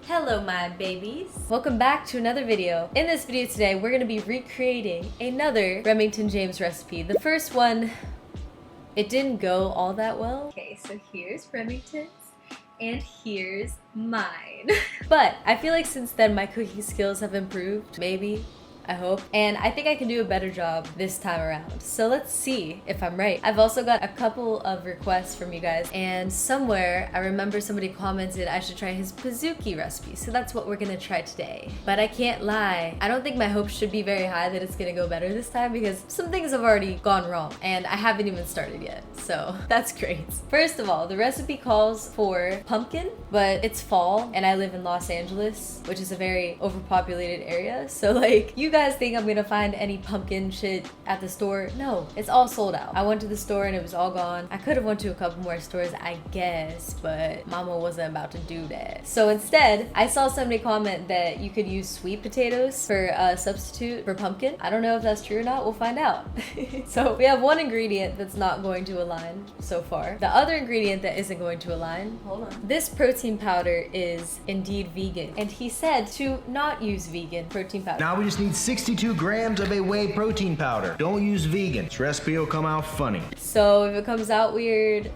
Hello my babies! Welcome back to another video. In this video today, we're going to be recreating another Remington James recipe. The first one, it didn't go all that well. Okay, so here's Remington's and here's mine. But I feel like since then my cooking skills have improved, maybe. I hope. And I think I can do a better job this time around. So let's see if I'm right. I've also got a couple of requests from you guys, and somewhere I remember somebody commented I should try his Pizookie recipe. So that's what we're gonna try today. But I can't lie, I don't think my hopes should be very high that it's gonna go better this time because some things have already gone wrong and I haven't even started yet. So that's great. First of all, the recipe calls for pumpkin, but it's fall and I live in Los Angeles, which is a very overpopulated area. So like, you guys think I'm gonna find any pumpkin shit at the store? No, it's all sold out. I went to the store and it was all gone. I could have went to a couple more stores, I guess, but mama wasn't about to do that. So instead, I saw somebody comment that you could use sweet potatoes for a substitute for pumpkin. I don't know if that's true or not, we'll find out. So we have one ingredient that's not going to align so far. The other ingredient that isn't going to align, hold on. This protein powder is indeed vegan. And he said to not use vegan protein powder. Now we just need 62 grams of a whey protein powder. Don't use vegan. This recipe will come out funny. So if it comes out weird,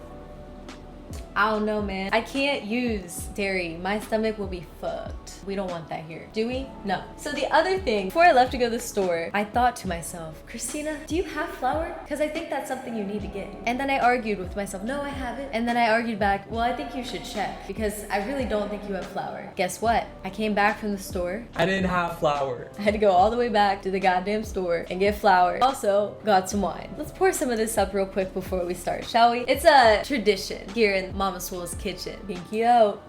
I don't know, man. I can't use dairy. My stomach will be fucked. We don't want that here. Do we? No. So the other thing, before I left to go to the store, I thought to myself, Christina, do you have flour? Because I think that's something you need to get. And then I argued with myself, no, I haven't. And then I argued back, well, I think you should check because I really don't think you have flour. Guess what? I came back from the store. I didn't have flour. I had to go all the way back to the goddamn store and get flour. Also, got some wine. Let's pour some of this up real quick before we start, shall we? It's a tradition here in Mama Swole's kitchen. Pinky out.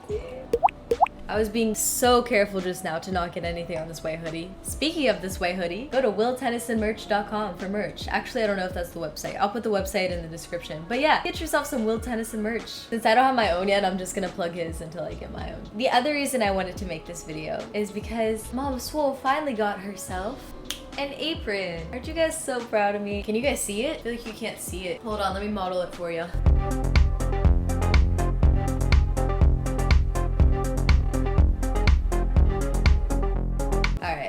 I was being so careful just now to not get anything on this white hoodie. Speaking of this white hoodie, go to willtennysonmerch.com for merch. Actually, I don't know if that's the website. I'll put the website in the description. But yeah, get yourself some Will Tennyson merch. Since I don't have my own yet, I'm just gonna plug his until I get my own. The other reason I wanted to make this video is because Mama Swole finally got herself an apron. Aren't you guys so proud of me? Can you guys see it? I feel like you can't see it. Hold on, let me model it for you.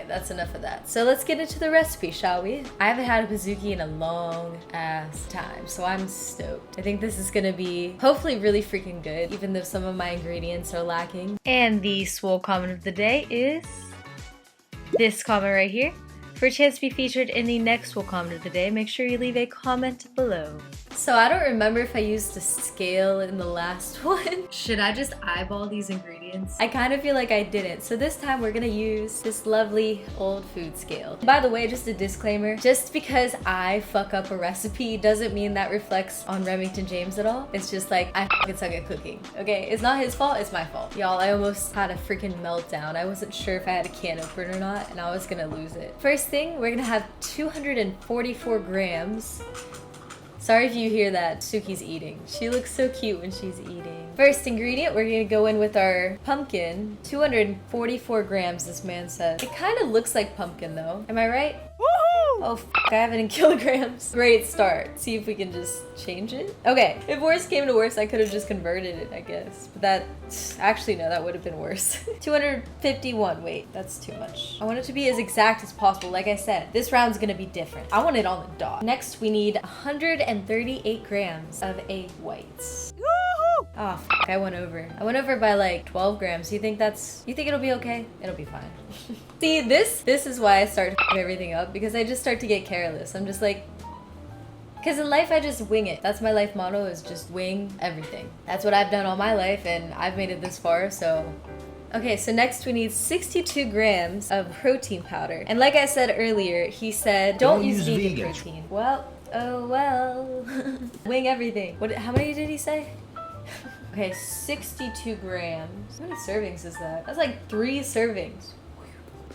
That's enough of that. So let's get into the recipe, shall we? I haven't had a Pizookie in a long ass time, so I'm stoked. I think this is gonna be hopefully really freaking good, even though some of my ingredients are lacking. And the swole comment of the day is this comment right here. For a chance to be featured in the next swole comment of the day, make sure you leave a comment below. So I don't remember if I used a scale in the last one. Should I just eyeball these ingredients? I kind of feel like I didn't. So this time we're gonna use this lovely old food scale. By the way, just a disclaimer, just because I fuck up a recipe doesn't mean that reflects on Remington James at all. It's just like, I fucking suck at cooking, okay? It's not his fault, it's my fault. Y'all, I almost had a freaking meltdown. I wasn't sure if I had a can opener or not, and I was gonna lose it. First thing, we're gonna have 244 grams. Sorry if you hear that, Suki's eating. She looks so cute when she's eating. First ingredient, we're gonna go in with our pumpkin. 244 grams, this man says. It kind of looks like pumpkin though. Am I right? Woohoo! Oh, I have it in kilograms. Great start. See if we can just change it. Okay, if worse came to worse, I could have just converted it, I guess. But that, actually no, that would have been worse. 251, wait, that's too much. I want it to be as exact as possible. Like I said, this round's gonna be different. I want it on the dot. Next, we need 138 grams of egg whites. Oh, I went over. I went over by like 12 grams. You think it'll be okay? It'll be fine. See, this is why I start everything up, because I just start to get careless. I'm just like, because in life I just wing it. That's my life motto, is just wing everything. That's what I've done all my life and I've made it this far, so. Okay, so next we need 62 grams of protein powder. And like I said earlier, he said, don't use vegan protein. Well, oh well. Wing everything. How many did he say? Okay, 62 grams. How many servings is that? That's like 3 servings.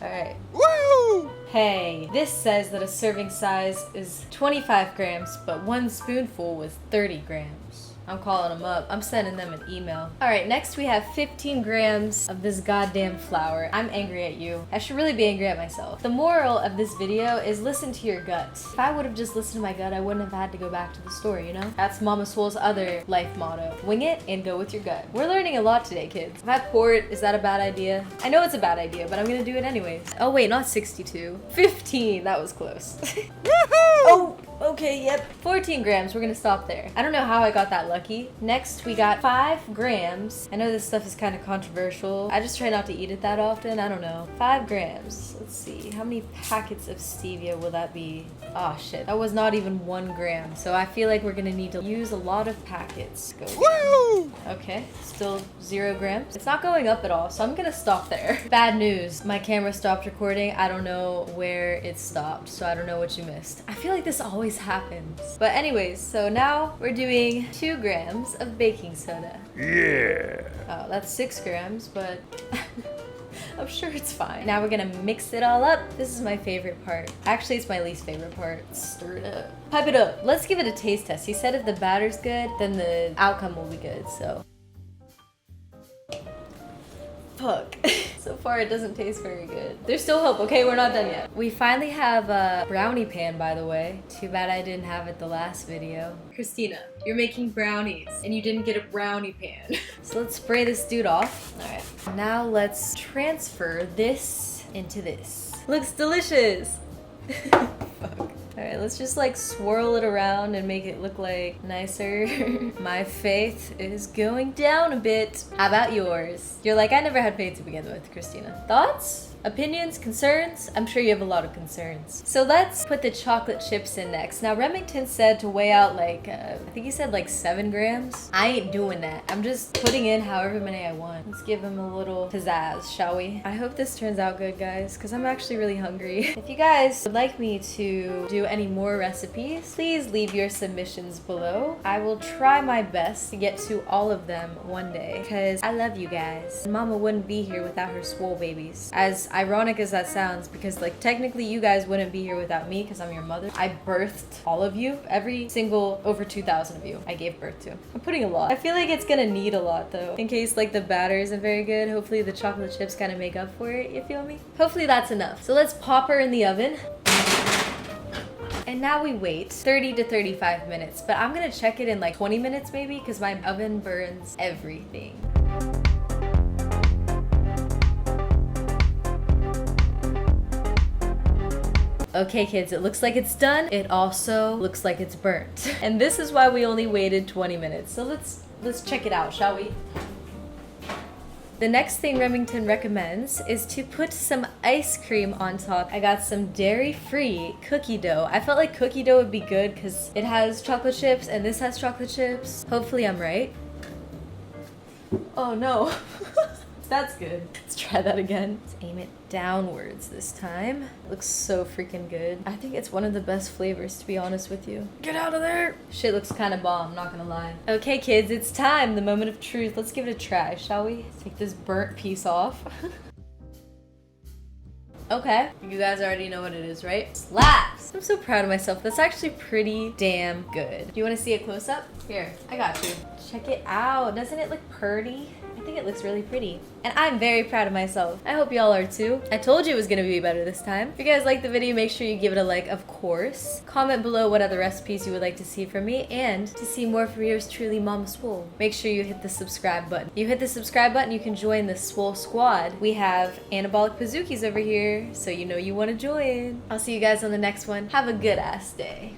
Alright. Woo! Hey, this says that a serving size is 25 grams, but 1 spoonful was 30 grams. I'm calling them up. I'm sending them an email. All right, next we have 15 grams of this goddamn flour. I'm angry at you. I should really be angry at myself. The moral of this video is listen to your gut. If I would have just listened to my gut, I wouldn't have had to go back to the store, you know? That's Mama Swole's other life motto. Wing it and go with your gut. We're learning a lot today, kids. If I pour it, is that a bad idea? I know it's a bad idea, but I'm gonna do it anyways. Oh wait, not 62. 15, that was close. Oh, okay, yep. 14 grams, we're gonna stop there. I don't know how I got that lucky. Next, we got 5 grams. I know this stuff is kind of controversial. I just try not to eat it that often, I don't know. 5 grams, let's see. How many packets of stevia will that be? Oh shit, that was not even 1 gram. So I feel like we're gonna need to use a lot of packets. Go. Woo! Okay, still 0 grams. It's not going up at all, so I'm gonna stop there. Bad news, my camera stopped recording. I don't know where it stopped, so I don't know what you missed. I feel like this always happens. But anyways, so now we're doing 2 grams of baking soda. Yeah. Oh, that's 6 grams, but I'm sure it's fine. Now we're gonna mix it all up. This is my favorite part. Actually, it's my least favorite part. Stir it up. Pipe it up. Let's give it a taste test. He said if the batter's good, then the outcome will be good, so. Fuck. So far it doesn't taste very good. There's still hope, okay? We're not done yet. We finally have a brownie pan, by the way. Too bad I didn't have it the last video. Christina, you're making brownies and you didn't get a brownie pan. So let's spray this dude off. All right, now let's transfer this into this. Looks delicious. Fuck. All right, let's just like swirl it around and make it look like nicer. My faith is going down a bit. How about yours? You're like, I never had faith to begin with, Christina. Thoughts? Opinions? Concerns? I'm sure you have a lot of concerns. So let's put the chocolate chips in next. Now Remington said to weigh out like, I think he said like 7 grams. I ain't doing that. I'm just putting in however many I want. Let's give him a little pizzazz, shall we? I hope this turns out good, guys, because I'm actually really hungry. If you guys would like me to do any more recipes, please leave your submissions below. I will try my best to get to all of them one day, because I love you guys. Mama wouldn't be here without her swole babies. As ironic as that sounds, because like technically you guys wouldn't be here without me because I'm your mother. I birthed all of you, every single over 2,000 of you I gave birth to. I'm putting a lot. I feel like it's gonna need a lot though, in case like the batter isn't very good. Hopefully the chocolate chips kind of make up for it, you feel me? Hopefully that's enough. So let's pop her in the oven. And now we wait 30 to 35 minutes, but I'm gonna check it in like 20 minutes maybe, because my oven burns everything. Okay kids, it looks like it's done. It also looks like it's burnt. And this is why we only waited 20 minutes. So let's check it out, shall we? The next thing Remington recommends is to put some ice cream on top. I got some dairy-free cookie dough. I felt like cookie dough would be good because it has chocolate chips and this has chocolate chips. Hopefully I'm right. Oh no. That's good. Let's try that again. Let's aim it downwards this time. Looks so freaking good. I think it's one of the best flavors, to be honest with you. Get out of there! Shit looks kind of bomb, not gonna lie. Okay kids, it's time, the moment of truth. Let's give it a try, shall we? Take this burnt piece off. Okay, you guys already know what it is, right? Slaps! I'm so proud of myself. That's actually pretty damn good. Do you want to see a close-up? Here, I got you. Check it out. Doesn't it look pretty? I think it looks really pretty. And I'm very proud of myself. I hope y'all are too. I told you it was gonna be better this time. If you guys liked the video, make sure you give it a like, of course. Comment below what other recipes you would like to see from me, and to see more from yours truly, Mama Swole. Make sure you hit the subscribe button. You hit the subscribe button, you can join the Swole Squad. We have Anabolic Pizookies over here, so you know you wanna join. I'll see you guys on the next one. Have a good ass day.